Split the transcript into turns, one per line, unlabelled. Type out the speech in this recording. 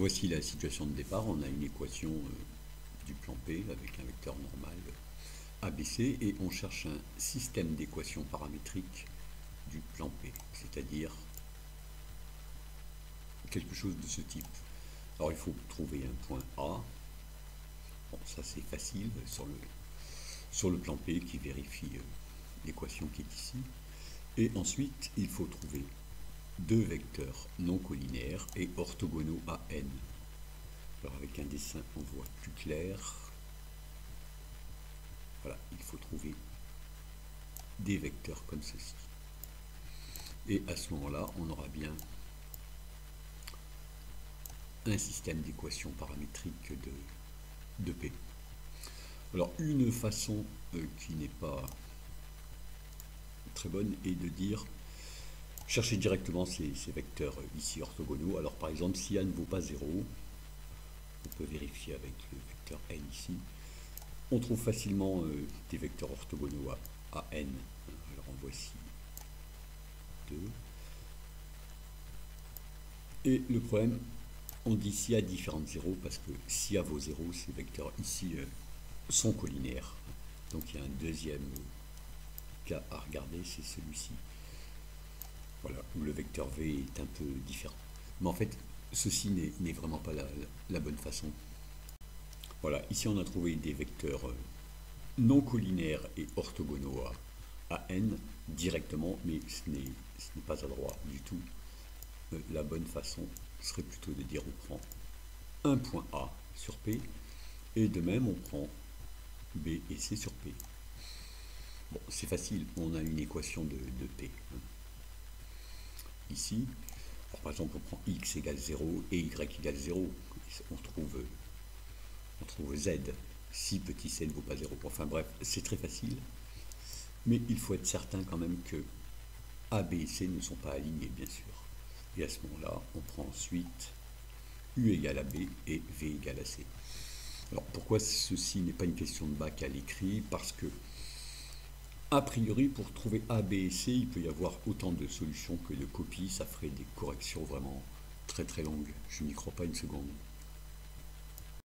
Voici la situation de départ. On a une équation du plan P avec un vecteur normal ABC et on cherche un système d'équations paramétriques du plan P, c'est-à-dire quelque chose de ce type. Alors il faut trouver un point A. Bon, ça c'est facile sur le plan P qui vérifie l'équation qui est ici. Et ensuite, il faut trouver deux vecteurs non collinéaires et orthogonaux à n. Alors avec un dessin, on voit plus clair. Voilà, il faut trouver des vecteurs comme ceci. Et à ce moment-là, on aura bien un système d'équations paramétriques de P. Alors une façon qui n'est pas très bonne est de dire chercher directement ces vecteurs ici orthogonaux. Alors par exemple, si A ne vaut pas 0, on peut vérifier avec le vecteur n ici, on trouve facilement des vecteurs orthogonaux à n. Alors en voici 2. Et le problème, on dit si A différent de 0 parce que si A vaut 0, ces vecteurs ici sont collinaires. Donc il y a un deuxième cas à regarder, c'est celui-ci. Voilà, où le vecteur V est un peu différent. Mais en fait, ceci n'est vraiment pas la bonne façon. Voilà, ici on a trouvé des vecteurs non collinaires et orthogonaux à n directement, mais ce n'est pas adroit du tout. La bonne façon serait plutôt de dire on prend un point A sur P, et de même on prend B et C sur P. Bon, c'est facile, on a une équation de P. Ici, alors par exemple, on prend x égale 0 et y égale 0. On trouve z si petit c ne vaut pas 0. Enfin bref, c'est très facile. Mais il faut être certain quand même que A, B et C ne sont pas alignés, bien sûr. Et à ce moment-là, on prend ensuite U égale à B et V égale à C. Alors pourquoi ceci n'est pas une question de bac à l'écrit? Parce que a priori, pour trouver A, B et C, il peut y avoir autant de solutions que de copies. Ça ferait des corrections vraiment très très longues. Je n'y crois pas une seconde.